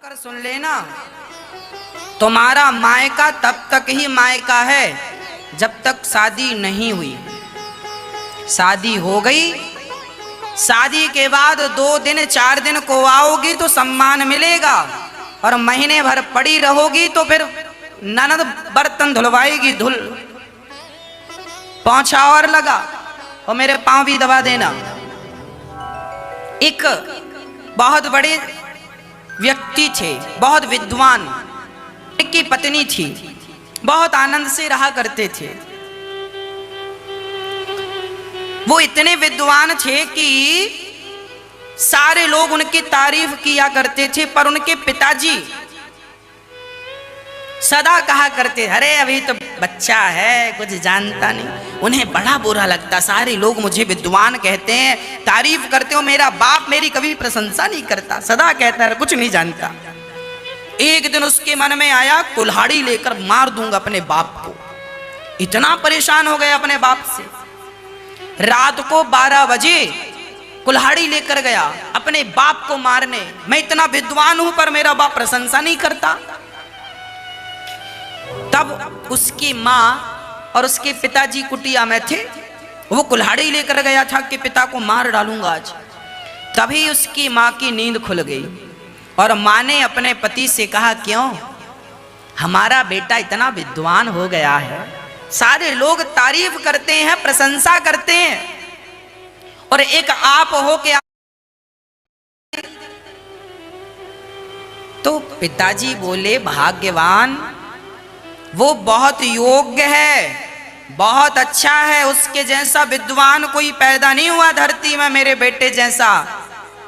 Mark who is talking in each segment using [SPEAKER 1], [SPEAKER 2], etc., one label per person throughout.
[SPEAKER 1] कर सुन लेना, तुम्हारा मायका तब तक ही मायका है जब तक शादी नहीं हुई। शादी हो गई, शादी के बाद 2 दिन 4 दिन को आओगी तो सम्मान मिलेगा, और महीने भर पड़ी रहोगी तो फिर ननद बर्तन धुलवाएगी। धुल पोंछा और लगा और मेरे पांव भी दबा देना। एक बहुत बड़े व्यक्ति थे, बहुत विद्वान, एक की पत्नी थी, बहुत आनंद से रहा करते थे। वो इतने विद्वान थे कि सारे लोग उनकी तारीफ किया करते थे, पर उनके पिताजी सदा कहा करते, अरे अभी तो बच्चा है, कुछ जानता नहीं। उन्हें बड़ा बुरा लगता, सारे लोग मुझे विद्वान कहते हैं, तारीफ करते हो, मेरा बाप मेरी कभी प्रशंसा नहीं करता, सदा कहता है कुछ नहीं जानता। एक दिन उसके मन में आया, कुल्हाड़ी लेकर मार दूंगा अपने बाप को। इतना परेशान हो गया अपने बाप से, रात को 12 बजे कुल्हाड़ी लेकर गया अपने बाप को मारने। मैं इतना विद्वान हूं पर मेरा बाप प्रशंसा नहीं करता। तब उसकी माँ और उसके पिताजी कुटिया में थे। वो कुल्हाड़ी लेकर गया था कि पिता को मार डालूंगा आज। तभी उसकी माँ की नींद खुल गई और माँ ने अपने पति से कहा, क्यों, हमारा बेटा इतना विद्वान हो गया है, सारे लोग तारीफ करते हैं, प्रशंसा करते हैं, और एक आप हो के। तो पिताजी बोले, भाग्यवान, वो बहुत योग्य है, बहुत अच्छा है, उसके जैसा विद्वान कोई पैदा नहीं हुआ धरती में मेरे बेटे जैसा।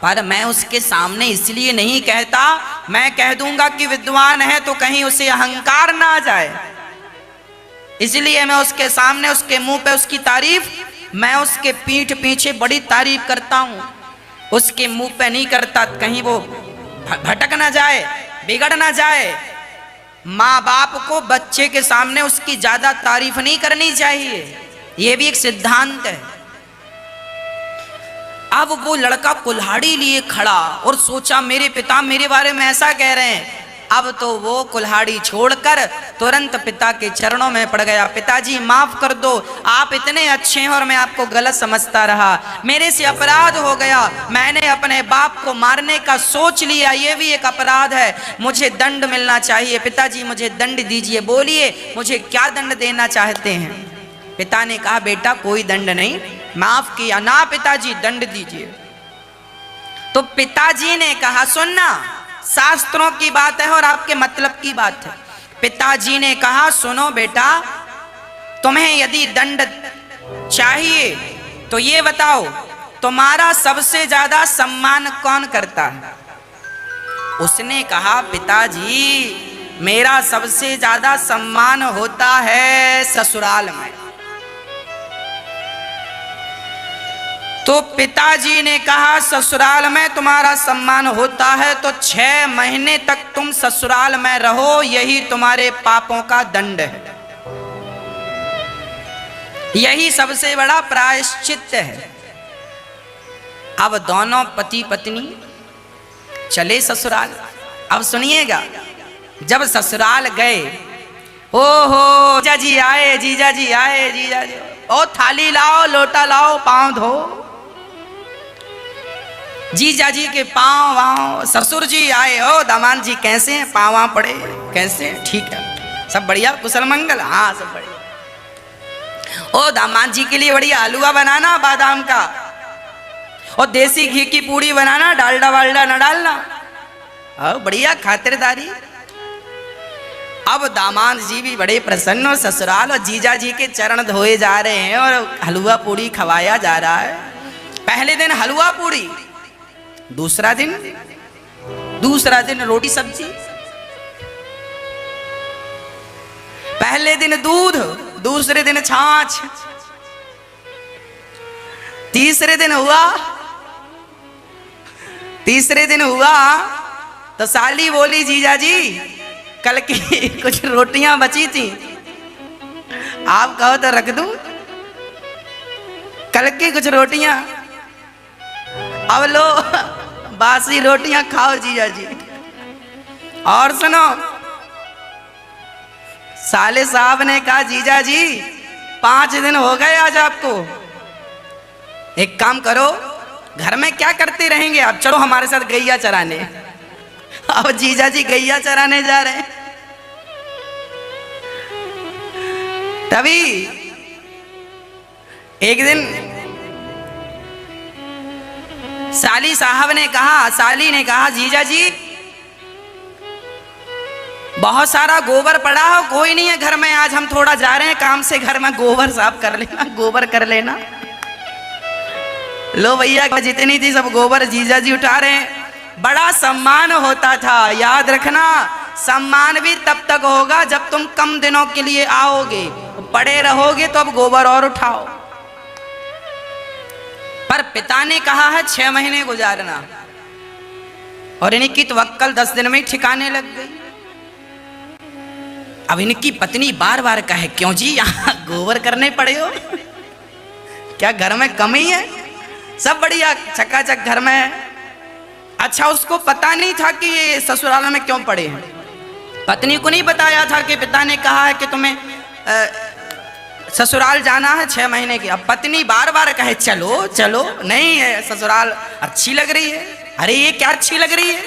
[SPEAKER 1] पर मैं उसके सामने इसलिए नहीं कहता, मैं कह दूंगा कि विद्वान है तो कहीं उसे अहंकार ना आ जाए, इसलिए मैं उसके सामने, उसके मुंह पे उसकी तारीफ, मैं उसके पीठ पीछे बड़ी तारीफ करता हूं, उसके मुंह पे नहीं करता, कहीं वो भटक ना जाए, बिगड़ ना जाए। माँ बाप को बच्चे के सामने उसकी ज्यादा तारीफ नहीं करनी चाहिए, यह भी एक सिद्धांत है। अब वो लड़का कुल्हाड़ी लिए खड़ा और सोचा, मेरे पिता मेरे बारे में ऐसा कह रहे हैं। अब तो वो कुल्हाड़ी छोड़कर तुरंत पिता के चरणों में पड़ गया। पिताजी माफ कर दो, आप इतने अच्छे हैं और मैं आपको गलत समझता रहा, मेरे से अपराध हो गया, मैंने अपने बाप को मारने का सोच लिया, ये भी एक अपराध है, मुझे दंड मिलना चाहिए, पिताजी मुझे दंड दीजिए, बोलिए मुझे क्या दंड देना चाहते हैं। पिता ने कहा, बेटा कोई दंड नहीं, माफ किया ना पिताजी, दंड दीजिए। तो पिताजी ने कहा, सुनना, शास्त्रों की बात है और आपके मतलब की बात है। पिताजी ने कहा, सुनो बेटा, तुम्हें यदि दंड चाहिए तो ये बताओ, तुम्हारा सबसे ज्यादा सम्मान कौन करता है। उसने कहा, पिताजी मेरा सबसे ज्यादा सम्मान होता है ससुराल में। तो पिताजी ने कहा, ससुराल में तुम्हारा सम्मान होता है तो 6 महीने तक तुम ससुराल में रहो, यही तुम्हारे पापों का दंड है, यही सबसे बड़ा प्रायश्चित है। अब दोनों पति पत्नी चले ससुराल। अब सुनिएगा, जब ससुराल गए, ओ हो जीजा जी आए, जीजा जी आए, जीजा जी, ओ थाली लाओ, लोटा लाओ, पांव धो। जीजा जी के पांव वाँव, ससुर जी आए, ओ दामाद जी कैसे हैं, पांव वाँव पड़े, कैसे हैं, ठीक है, सब बढ़िया, कुशल मंगल, हाँ सब बढ़िया। ओ दामाद जी के लिए बढ़िया हलवा बनाना बादाम का, और देसी घी की पूड़ी बनाना, डालडा वालडा न डालना, और बढ़िया खातिरदारी। अब दामाद जी भी बड़े प्रसन्न और ससुराल और जीजा जी के चरण धोए जा रहे हैं और हलवा पूड़ी खवाया जा रहा है। पहले दिन हलवा पूड़ी, दूसरा दिन रोटी सब्जी, पहले दिन दूध, दूसरे दिन छाछ, तीसरे दिन हुआ तो साली बोली, जीजा जी कल की कुछ रोटियां बची थी, आप कहो तो रख दूं, कल की कुछ रोटियां, अब लो बासी रोटियां खाओ जीजा जी। और सुनो, साले साहब ने कहा जीजा जी 5 दिन हो गए आज आपको, एक काम करो, घर में क्या करते रहेंगे आप, चलो हमारे साथ गैया चराने। अब जीजा जी गैया चराने जा रहे हैं। तभी एक दिन साली ने कहा जीजा जी बहुत सारा गोबर पड़ा हो, कोई नहीं है घर में, आज हम थोड़ा जा रहे हैं काम से, घर में गोबर साफ कर लेना, गोबर कर लेना। लो भैया जितनी थी सब गोबर जीजा जी उठा रहे हैं। बड़ा सम्मान होता था, याद रखना, सम्मान भी तब तक होगा जब तुम कम दिनों के लिए आओगे, पड़े रहोगे तो अब गोबर और उठाओ। पर पिता ने कहा है 6 महीने गुजारना, और इनकी तवक्कल 10 दिन में ठिकाने लग गई। अब इनकी पत्नी बार बार कहे क्यों जी यहाँ गोबर करने पड़े हो, क्या घर में कमी है, सब बढ़िया चकाचक घर में है। अच्छा उसको पता नहीं था कि ये ससुराल में क्यों पड़े हैं, पत्नी को नहीं बताया था कि पिता ने कहा है कि तुम्हें ससुराल जाना है 6 महीने की। अब पत्नी बार बार कहे चलो चलो, नहीं है ससुराल अच्छी लग रही है। अरे ये क्या अच्छी लग रही है,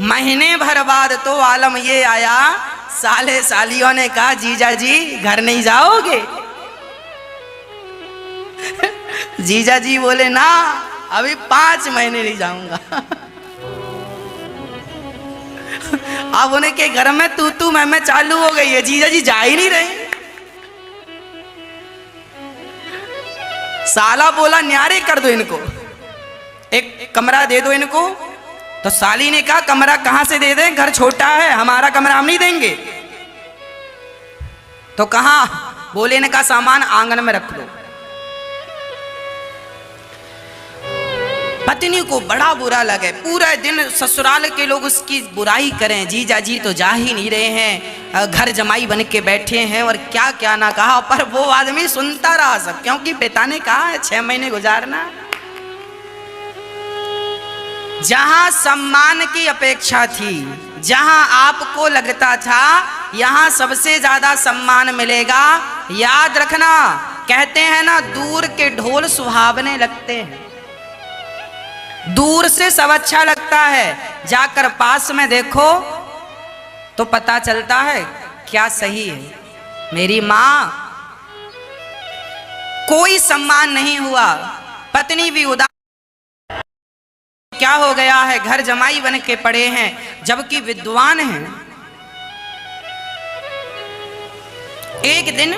[SPEAKER 1] महीने भर बाद तो आलम ये आया, साले सालियों ने कहा जीजा जी घर नहीं जाओगे। जीजा जी बोले ना अभी 5 महीने नहीं जाऊंगा। अब उनके घर में तू मैं चालू हो गई है, जीजा जी जा ही नहीं रहे। साला बोला न्यारे कर दो इनको, एक कमरा दे दो इनको। तो साली ने कहा कमरा कहां से दे दें, घर छोटा है, हमारा कमरा हम नहीं देंगे। तो कहा, बोले इनका सामान आंगन में रख दो। पत्नी को बड़ा बुरा लगे, पूरा दिन ससुराल के लोग उसकी बुराई करें, जीजा जी तो जा ही नहीं रहे हैं, घर जमाई बन के बैठे हैं, और क्या क्या ना कहा, पर वो आदमी सुनता रहा सब, क्योंकि पिता ने कहा है 6 महीने गुजारना। जहां सम्मान की अपेक्षा थी, जहां आपको लगता था यहां सबसे ज्यादा सम्मान मिलेगा, याद रखना, कहते हैं ना दूर के ढोल सुहावने लगते हैं, दूर से सब अच्छा लगता है, जाकर पास में देखो तो पता चलता है क्या सही है। मेरी मां कोई सम्मान नहीं हुआ, पत्नी भी उदास, क्या हो गया है, घर जमाई बन के पड़े हैं, जबकि विद्वान हैं। एक दिन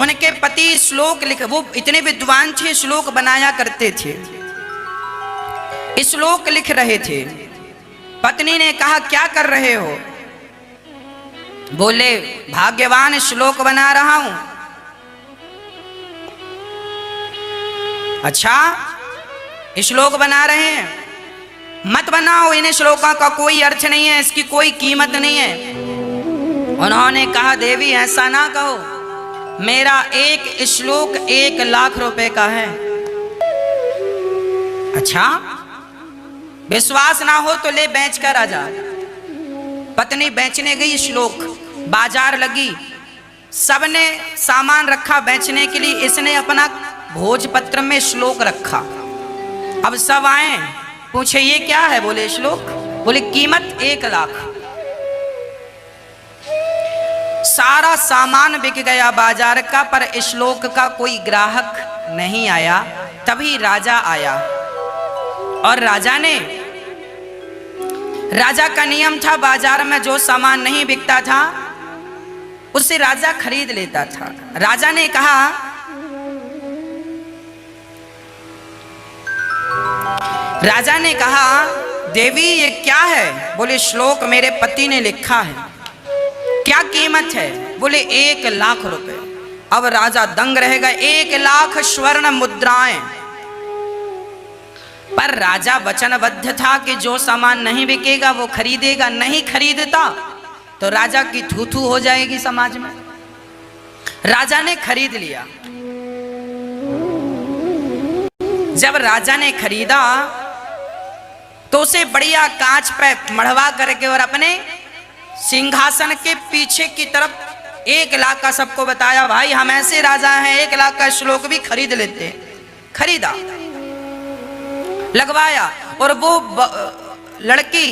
[SPEAKER 1] उनके पति श्लोक लिख, वो इतने विद्वान थे, श्लोक बनाया करते थे, श्लोक लिख रहे थे। पत्नी ने कहा क्या कर रहे हो, बोले भाग्यवान श्लोक बना रहा हूं। अच्छा श्लोक बना रहे हैं, मत बनाओ, इन श्लोकों का कोई अर्थ नहीं है, इसकी कोई कीमत नहीं है। उन्होंने कहा देवी ऐसा ना कहो, मेरा एक श्लोक 1 लाख रुपए का है। अच्छा विश्वास ना हो तो ले बेच कर आ जा। पत्नी बेचने गई श्लोक, बाजार लगी, सबने सामान रखा बेचने के लिए, इसने अपना भोजपत्र में श्लोक रखा। अब सब आए, पूछे ये क्या है, बोले श्लोक, बोले कीमत 1 लाख। सारा सामान बिक गया बाजार का, पर श्लोक का कोई ग्राहक नहीं आया। तभी राजा आया, और राजा का नियम था बाजार में जो सामान नहीं बिकता था उससे राजा खरीद लेता था। राजा ने कहा देवी ये क्या है, बोले श्लोक मेरे पति ने लिखा है। क्या कीमत है, बोले 1 लाख रुपए। अब राजा दंग रह गए, 1 लाख स्वर्ण मुद्राएं। पर राजा वचनबद्ध था कि जो सामान नहीं बिकेगा वो खरीदेगा, नहीं खरीदता तो राजा की थू-थू हो जाएगी समाज में। राजा ने खरीद लिया। जब राजा ने खरीदा तो उसे बढ़िया कांच पे मढ़वा करके और अपने सिंहासन के पीछे की तरफ 1 लाख का सबको बताया, भाई हम ऐसे राजा हैं 1 लाख का श्लोक भी खरीद लेते हैं। खरीदा, लगवाया, और वो लड़की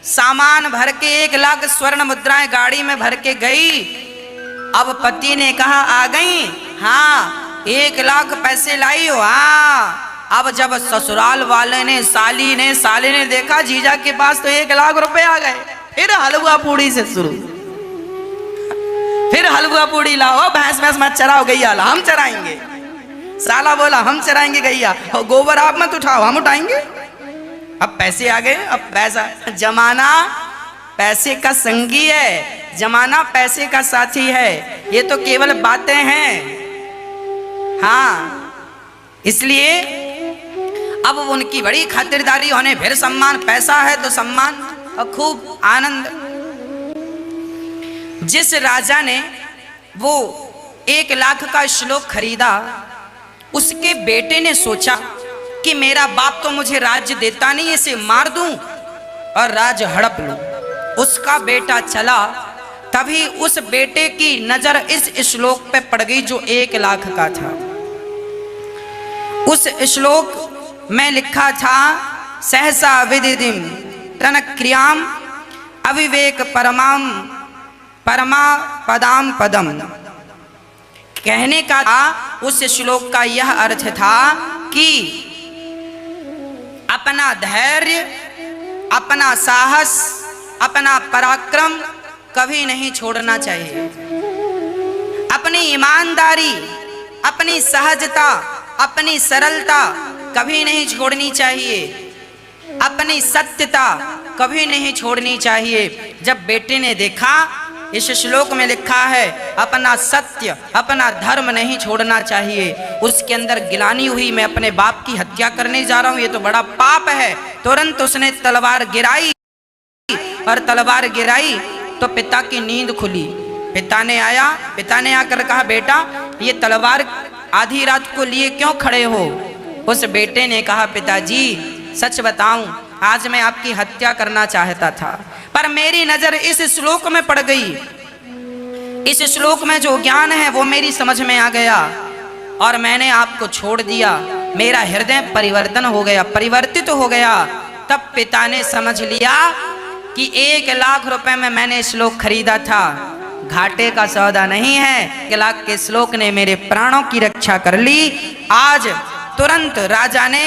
[SPEAKER 1] सामान भर के 1 लाख स्वर्ण मुद्राएं गाड़ी में भर के गई। अब पति ने कहा आ गई? हाँ। 1 लाख पैसे लाई हो? हाँ। अब जब ससुराल वाले ने साली ने देखा जीजा के पास तो 1 लाख रुपए आ गए, फिर हलवा पूड़ी से शुरू, फिर हलवा पूड़ी लाओ, भैंस मत चराओ, गैया ला, हम चराएंगे। साला बोला हम चराएंगे गैया, गोबर आप मत उठाओ, हम उठाएंगे। अब पैसे आ गए, अब पैसा, जमाना पैसे का संगी है, जमाना पैसे का साथी है, ये तो केवल बातें हैं। हाँ, इसलिए अब उनकी बड़ी खातिरदारी होने, फिर सम्मान, पैसा है तो सम्मान और खूब आनंद। जिस राजा ने वो 1 लाख का श्लोक खरीदा, उसके बेटे ने सोचा कि मेरा बाप तो मुझे राज्य देता नहीं, इसे मार दूं और राज हड़प लूं। उसका बेटा चला, तभी उस बेटे की नजर इस श्लोक पे पड़ गई जो 1 लाख का था। उस श्लोक में लिखा था, सहसा विदिदिम तन क्रियाम अविवेक परमाम परमा पदाम पदम। कहने का उस श्लोक का यह अर्थ था कि अपना धैर्य, अपना साहस, अपना पराक्रम कभी नहीं छोड़ना चाहिए। अपनी ईमानदारी, अपनी सहजता, अपनी सरलता कभी नहीं छोड़नी चाहिए। अपनी सत्यता कभी नहीं छोड़नी चाहिए। जब बेटे ने देखा इस श्लोक में लिखा है अपना सत्य, अपना धर्म नहीं छोड़ना चाहिए, उसके अंदर गिलानी हुई, मैं अपने बाप की हत्या करने जा रहा हूं, ये तो बड़ा पाप है। तुरंत उसने तलवार गिराई, और तलवार गिराई तो पिता की नींद खुली। पिता ने आकर कहा, बेटा ये तलवार आधी रात को लिए क्यों खड़े हो? उस बेटे ने कहा, पिताजी सच बताऊं, आज मैं आपकी हत्या करना चाहता था, पर मेरी नजर इस श्लोक में पड़ गई। इस श्लोक में जो ज्ञान है वो मेरी समझ में आ गया और मैंने आपको छोड़ दिया। मेरा हृदय परिवर्तन हो गया, परिवर्तित हो गया। तब पिता ने समझ लिया कि 1 लाख रुपए में मैंने श्लोक खरीदा था, घाटे का सौदा नहीं है। 1 लाख के श्लोक ने मेरे प्राणों की रक्षा कर ली। आज तुरंत राजा ने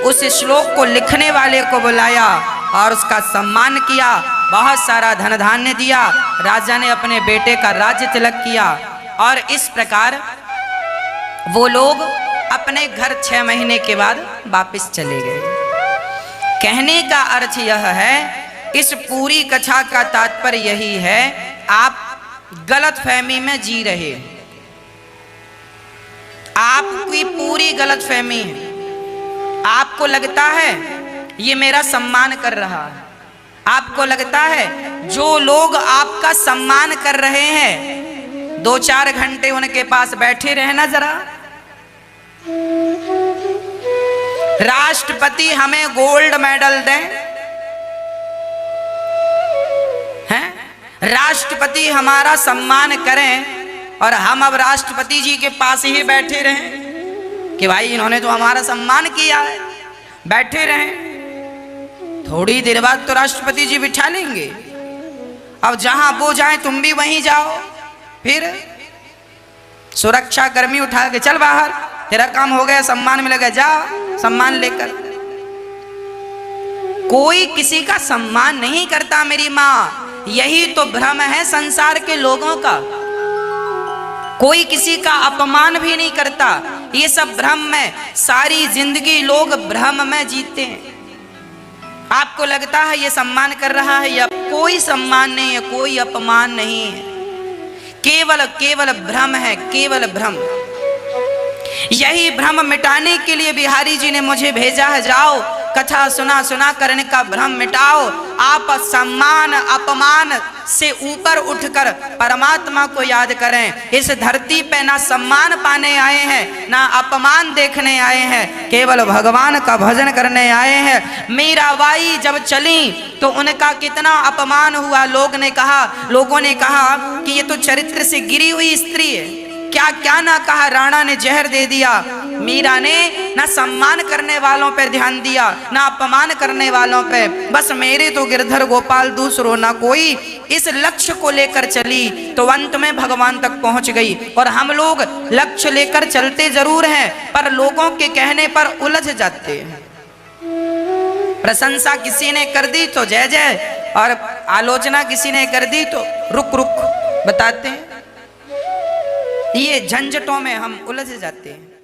[SPEAKER 1] उस श्लोक को लिखने वाले को बुलाया और उसका सम्मान किया, बहुत सारा धन धान्य दिया। राजा ने अपने बेटे का राज्य तिलक किया और इस प्रकार वो लोग अपने घर 6 महीने के बाद वापस चले गए। कहने का अर्थ यह है, इस पूरी कथा का तात्पर्य यही है, आप गलत फहमी में जी रहे, आपकी पूरी गलत फहमी है। आपको लगता है ये मेरा सम्मान कर रहा है, आपको लगता है जो लोग आपका सम्मान कर रहे हैं 2-4 घंटे उनके पास बैठे रहना जरा। राष्ट्रपति हमें गोल्ड मेडल दें, हैं? राष्ट्रपति हमारा सम्मान करें और हम अब राष्ट्रपति जी के पास ही बैठे रहें कि भाई इन्होंने तो हमारा सम्मान किया है, बैठे रहें। थोड़ी देर बाद तो राष्ट्रपति जी बिठा लेंगे, अब जहां वो जाए तुम भी वहीं जाओ, फिर सुरक्षा कर्मी उठा के चल बाहर, तेरा काम हो गया, सम्मान मिलेगा, जा सम्मान लेकर। कोई किसी का सम्मान नहीं करता मेरी माँ, यही तो भ्रम है संसार के लोगों का। कोई किसी का अपमान भी नहीं करता, ये सब भ्रम में, सारी जिंदगी लोग भ्रम में जीते हैं। आपको लगता है ये सम्मान कर रहा है, या कोई सम्मान नहीं है, कोई अपमान नहीं है, केवल भ्रम है, केवल भ्रम। यही भ्रम मिटाने के लिए बिहारी जी ने मुझे भेजा है, जाओ कथा सुना सुना कर इनका भ्रम मिटाओ। आप सम्मान अपमान से ऊपर उठकर परमात्मा को याद करें। इस धरती पे ना सम्मान पाने आए हैं ना अपमान देखने आए हैं, केवल भगवान का भजन करने आए हैं। मीराबाई जब चली तो उनका कितना अपमान हुआ। लोगों ने कहा कि ये तो चरित्र से गिरी हुई स्त्री है। क्या क्या ना कहा, राणा ने जहर दे दिया। मीरा ने ना सम्मान करने वालों पर ध्यान दिया ना अपमान करने वालों पे। बस मेरे तो गिरधर गोपाल दूसरो ना कोई, इस लक्ष्य को लेकर चली तो अंत में भगवान तक पहुंच गई। और हम लोग लक्ष्य लेकर चलते जरूर हैं पर लोगों के कहने पर उलझ जाते हैं। प्रशंसा किसी ने कर दी तो जय जय, और आलोचना किसी ने कर दी तो रुक रुक बताते हैं। ये झंझटों में हम उलझ जाते हैं।